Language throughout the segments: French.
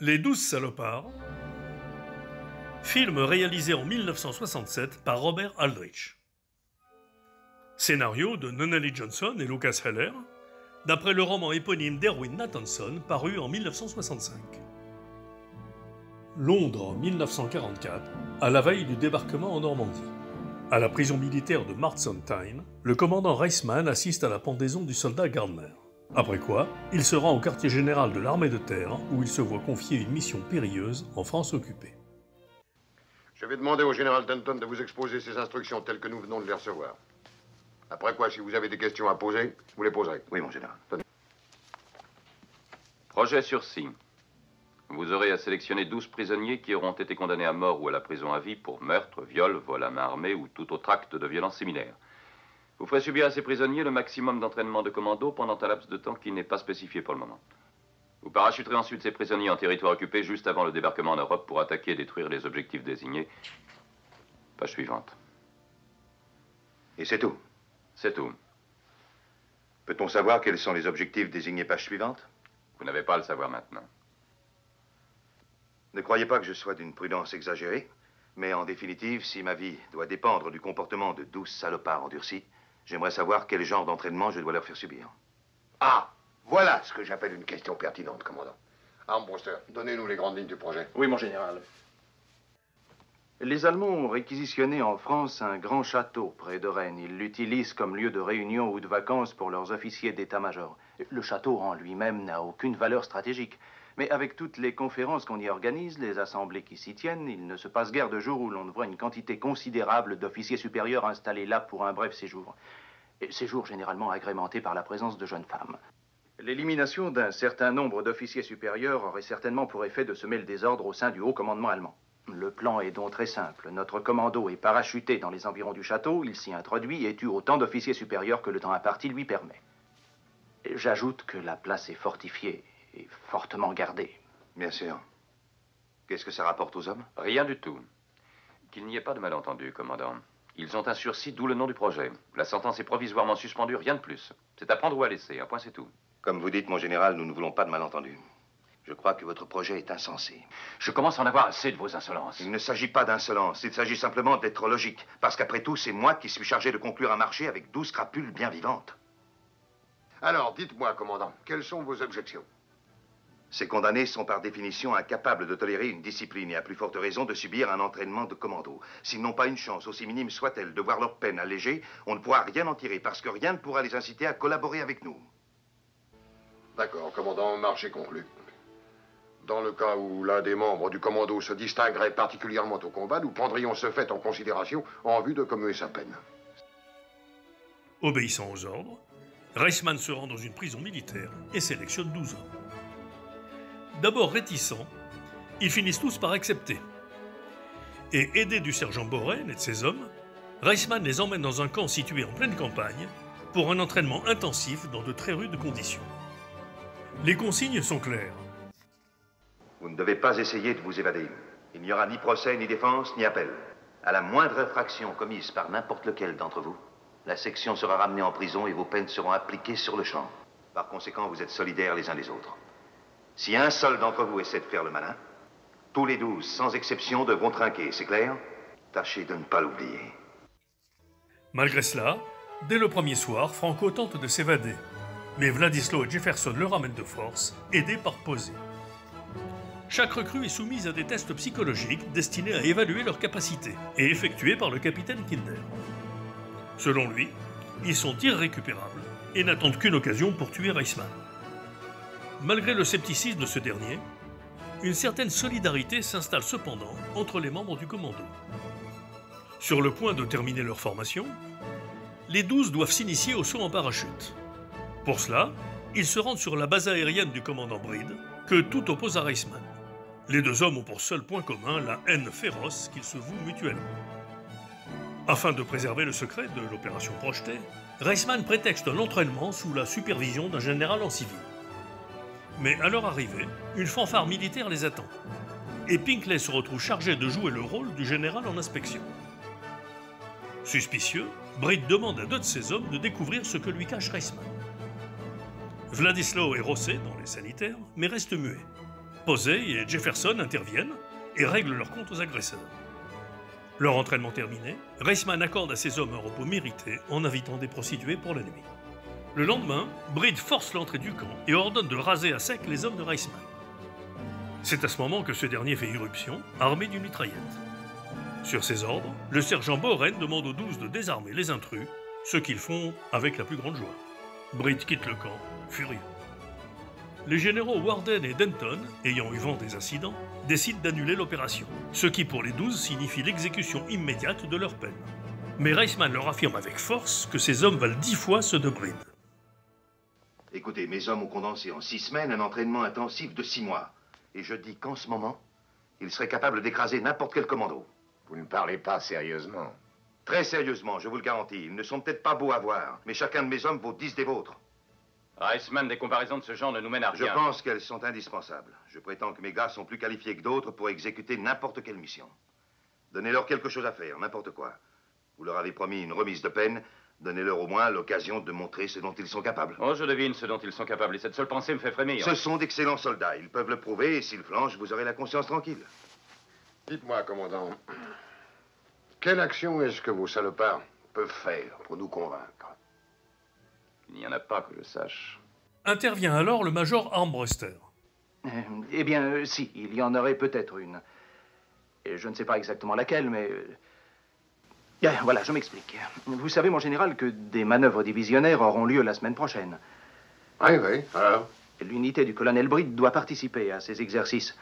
Les 12 salopards, film réalisé en 1967 par Robert Aldrich. Scénario de Nunnally Johnson et Lucas Heller, d'après le roman éponyme d'Erwin Nathanson, paru en 1965. Londres 1944, à la veille du débarquement en Normandie. À la prison militaire de Marston Tyne, le commandant Reisman assiste à la pendaison du soldat Gardner. Après quoi, il se rend au quartier général de l'armée de terre, où il se voit confier une mission périlleuse en France occupée. Je vais demander au général Denton de vous exposer ses instructions telles que nous venons de les recevoir. Après quoi, si vous avez des questions à poser, vous les poserez. Oui, mon général. Tenez. Projet sursis. Vous aurez à sélectionner 12 prisonniers qui auront été condamnés à mort ou à la prison à vie pour meurtre, viol, vol à main armée ou tout autre acte de violence similaire. Vous ferez subir à ces prisonniers le maximum d'entraînement de commando pendant un laps de temps qui n'est pas spécifié pour le moment. Vous parachuterez ensuite ces prisonniers en territoire occupé juste avant le débarquement en Europe pour attaquer et détruire les objectifs désignés. Page suivante. Et c'est tout? C'est tout. Peut-on savoir quels sont les objectifs désignés page suivante? Vous n'avez pas à le savoir maintenant. Ne croyez pas que je sois d'une prudence exagérée, mais en définitive, si ma vie doit dépendre du comportement de 12 salopards endurcis, j'aimerais savoir quel genre d'entraînement je dois leur faire subir. Ah, voilà ce que j'appelle une question pertinente, commandant. Armbruster, donnez-nous les grandes lignes du projet. Oui, mon général. Les Allemands ont réquisitionné en France un grand château près de Rennes. Ils l'utilisent comme lieu de réunion ou de vacances pour leurs officiers d'état-major. Le château en lui-même n'a aucune valeur stratégique. Mais avec toutes les conférences qu'on y organise, les assemblées qui s'y tiennent, il ne se passe guère de jour où l'on ne voit une quantité considérable d'officiers supérieurs installés là pour un bref séjour. Et séjour généralement agrémenté par la présence de jeunes femmes. L'élimination d'un certain nombre d'officiers supérieurs aurait certainement pour effet de semer le désordre au sein du haut commandement allemand. Le plan est donc très simple. Notre commando est parachuté dans les environs du château, il s'y introduit et tue autant d'officiers supérieurs que le temps imparti lui permet. J'ajoute que la place est fortifiée et fortement gardée. Bien sûr. Qu'est-ce que ça rapporte aux hommes? Rien du tout. Qu'il n'y ait pas de malentendu, commandant. Ils ont un sursis, d'où le nom du projet. La sentence est provisoirement suspendue, rien de plus. C'est à prendre ou à laisser, un point c'est tout. Comme vous dites, mon général, nous ne voulons pas de malentendus. Je crois que votre projet est insensé. Je commence à en avoir assez de vos insolences. Il ne s'agit pas d'insolence, il s'agit simplement d'être logique. Parce qu'après tout, c'est moi qui suis chargé de conclure un marché avec 12 crapules bien vivantes. Alors, dites-moi, commandant, quelles sont vos objections? Ces condamnés sont par définition incapables de tolérer une discipline et à plus forte raison de subir un entraînement de commando. S'ils n'ont pas une chance, aussi minime soit-elle, de voir leur peine allégée, on ne pourra rien en tirer parce que rien ne pourra les inciter à collaborer avec nous. D'accord, commandant, marché conclu. Dans le cas où l'un des membres du commando se distinguerait particulièrement au combat, nous prendrions ce fait en considération en vue de commuer sa peine. Obéissant aux ordres, Reisman se rend dans une prison militaire et sélectionne 12 hommes. D'abord réticents, ils finissent tous par accepter. Et aidés du sergent Boren et de ses hommes, Reisman les emmène dans un camp situé en pleine campagne pour un entraînement intensif dans de très rudes conditions. Les consignes sont claires. Vous ne devez pas essayer de vous évader. Il n'y aura ni procès, ni défense, ni appel. À la moindre infraction commise par n'importe lequel d'entre vous, la section sera ramenée en prison et vos peines seront appliquées sur le champ. Par conséquent, vous êtes solidaires les uns des autres. Si un seul d'entre vous essaie de faire le malin, tous les 12, sans exception, devront trinquer, c'est clair? Tâchez de ne pas l'oublier. Malgré cela, dès le premier soir, Franco tente de s'évader. Mais Władysław et Jefferson le ramènent de force, aidés par Posey. Chaque recrue est soumise à des tests psychologiques destinés à évaluer leurs capacités et effectués par le capitaine Kinder. Selon lui, ils sont irrécupérables et n'attendent qu'une occasion pour tuer Reisman. Malgré le scepticisme de ce dernier, une certaine solidarité s'installe cependant entre les membres du commando. Sur le point de terminer leur formation, les 12 doivent s'initier au saut en parachute. Pour cela, ils se rendent sur la base aérienne du commandant Bride, que tout oppose à Reisman. Les deux hommes ont pour seul point commun la haine féroce qu'ils se vouent mutuellement. Afin de préserver le secret de l'opération projetée, Reisman prétexte l'entraînement sous la supervision d'un général en civil. Mais à leur arrivée, une fanfare militaire les attend. Et Pinkley se retrouve chargé de jouer le rôle du général en inspection. Suspicieux, Bride demande à deux de ses hommes de découvrir ce que lui cache Reisman. Władysław est rossé dans les sanitaires, mais reste muet. Posey et Jefferson interviennent et règlent leur compte aux agresseurs. Leur entraînement terminé, Reisman accorde à ses hommes un repos mérité en invitant des prostituées pour la nuit. Le lendemain, Breed force l'entrée du camp et ordonne de raser à sec les hommes de Reisman. C'est à ce moment que ce dernier fait irruption, armé d'une mitraillette. Sur ses ordres, le sergent Bowren demande aux 12 de désarmer les intrus, ce qu'ils font avec la plus grande joie. Breed quitte le camp, furieux. Les généraux Warden et Denton, ayant eu vent des incidents, décident d'annuler l'opération, ce qui pour les 12 signifie l'exécution immédiate de leur peine. Mais Reisman leur affirme avec force que ses hommes valent 10 fois ceux de Breed. Écoutez, mes hommes ont condensé en 6 semaines un entraînement intensif de 6 mois. Et je dis qu'en ce moment, ils seraient capables d'écraser n'importe quel commando. Vous ne parlez pas sérieusement. Très sérieusement, je vous le garantis. Ils ne sont peut-être pas beaux à voir, mais chacun de mes hommes vaut 10 des vôtres. Reisman, des comparaisons de ce genre ne nous mènent à rien. Je pense qu'elles sont indispensables. Je prétends que mes gars sont plus qualifiés que d'autres pour exécuter n'importe quelle mission. Donnez-leur quelque chose à faire, n'importe quoi. Vous leur avez promis une remise de peine. Donnez-leur au moins l'occasion de montrer ce dont ils sont capables. Oh, je devine ce dont ils sont capables, et cette seule pensée me fait frémir. Ce sont d'excellents soldats. Ils peuvent le prouver, et s'ils flanchent, vous aurez la conscience tranquille. Dites-moi, commandant, quelle action est-ce que vos salopards peuvent faire pour nous convaincre? Il n'y en a pas que je sache. Intervient alors le major Armbruster. Eh bien, si, il y en aurait peut-être une. Et je ne sais pas exactement laquelle, mais... Bien, voilà, je m'explique. Vous savez, mon général, que des manœuvres divisionnaires auront lieu la semaine prochaine. Oui, oui, alors? L'unité du colonel Breed doit participer à ces exercices.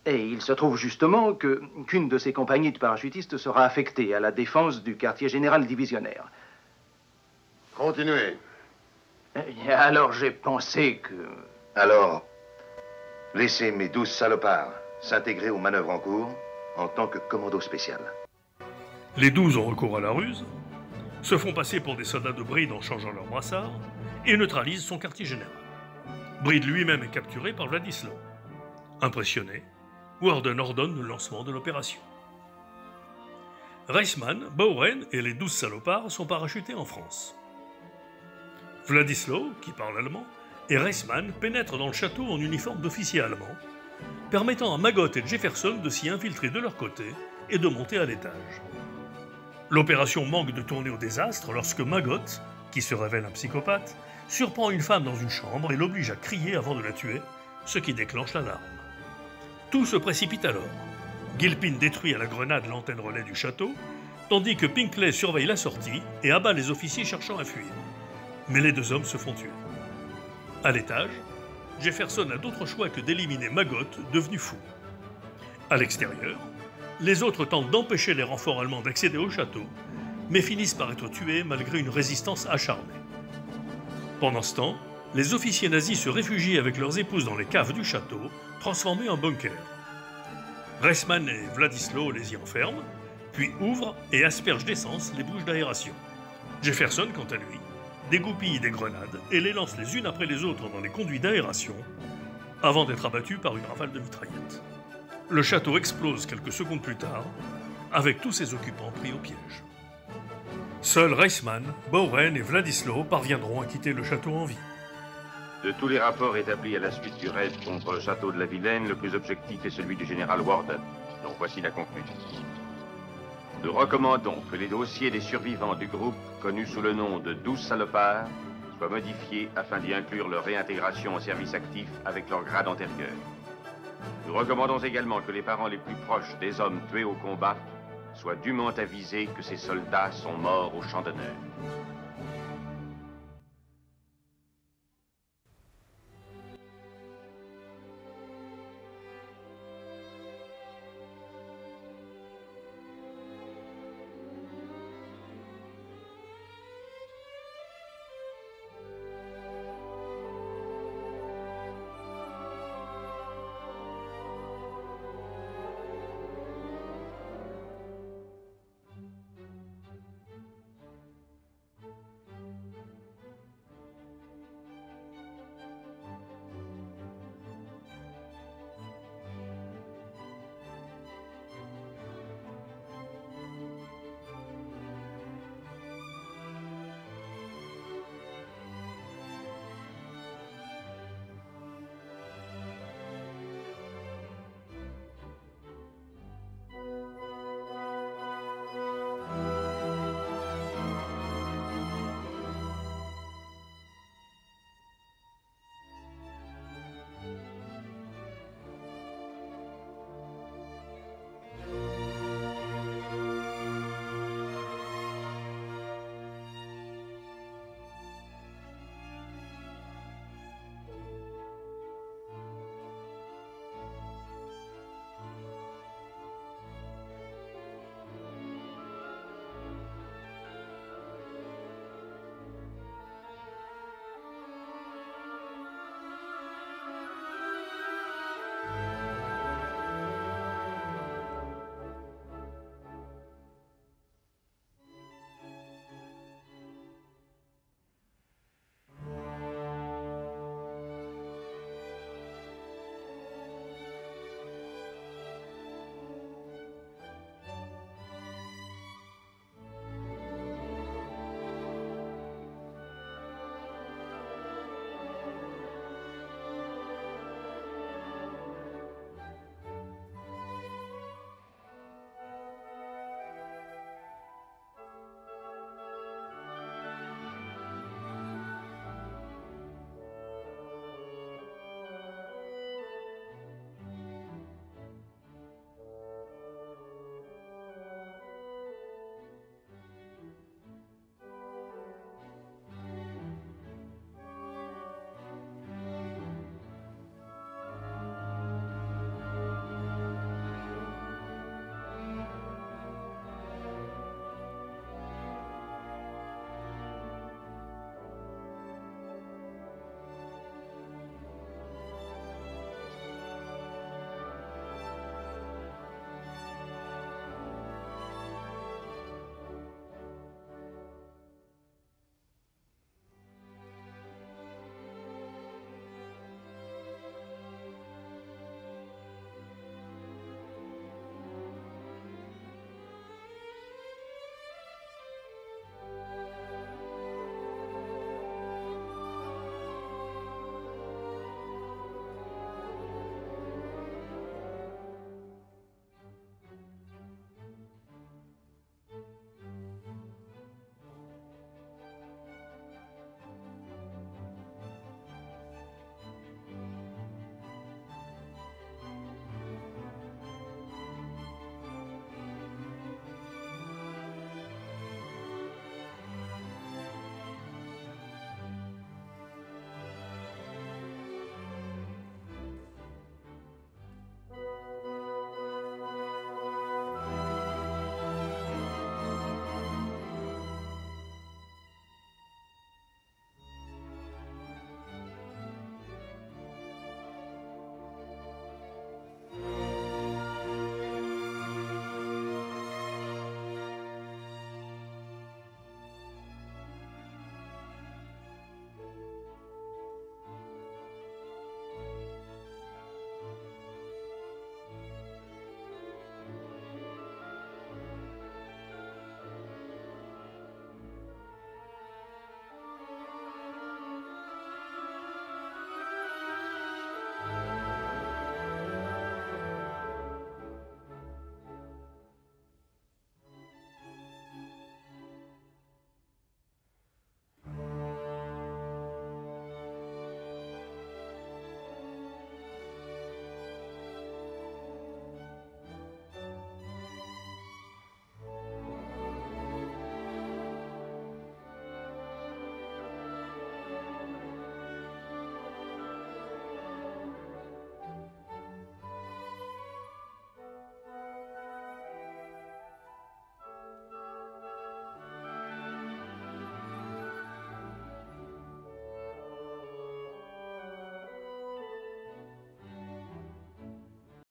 Et il se trouve justement qu'une de ces compagnies de parachutistes sera affectée à la défense du quartier général divisionnaire. Continuez. Et alors j'ai pensé que... Alors, laissez mes 12 salopards s'intégrer aux manœuvres en cours en tant que commando spécial. Les 12 ont recours à la ruse, se font passer pour des soldats de Breed en changeant leur brassard, et neutralisent son quartier général. Breed lui-même est capturé par Władysław. Impressionné, Warden ordonne le lancement de l'opération. Reisman, Bowren et les 12 salopards sont parachutés en France. Władysław, qui parle allemand, et Reisman pénètrent dans le château en uniforme d'officier allemand, permettant à Magott et Jefferson de s'y infiltrer de leur côté et de monter à l'étage. L'opération manque de tourner au désastre lorsque Magott, qui se révèle un psychopathe, surprend une femme dans une chambre et l'oblige à crier avant de la tuer, ce qui déclenche l'alarme. Tout se précipite alors. Gilpin détruit à la grenade l'antenne relais du château, tandis que Pinkley surveille la sortie et abat les officiers cherchant à fuir. Mais les 2 hommes se font tuer. À l'étage, Jefferson n'a d'autre choix que d'éliminer Magott, devenu fou. À l'extérieur, les autres tentent d'empêcher les renforts allemands d'accéder au château, mais finissent par être tués malgré une résistance acharnée. Pendant ce temps, les officiers nazis se réfugient avec leurs épouses dans les caves du château, transformées en bunkers. Reisman et Władysław les y enferment, puis ouvrent et aspergent d'essence les bouches d'aération. Jefferson, quant à lui, dégoupille des grenades et les lance les unes après les autres dans les conduits d'aération, avant d'être abattu par une rafale de mitraillettes. Le château explose quelques secondes plus tard, avec tous ses occupants pris au piège. Seuls Reisman, Bowren et Władysław parviendront à quitter le château en vie. De tous les rapports établis à la suite du raid contre le château de la Vilaine, le plus objectif est celui du général Warden. Donc voici la conclusion. Nous recommandons que les dossiers des survivants du groupe, connus sous le nom de 12 salopards, soient modifiés afin d'y inclure leur réintégration au service actif avec leur grade antérieur. Nous recommandons également que les parents les plus proches des hommes tués au combat soient dûment avisés que ces soldats sont morts au champ d'honneur.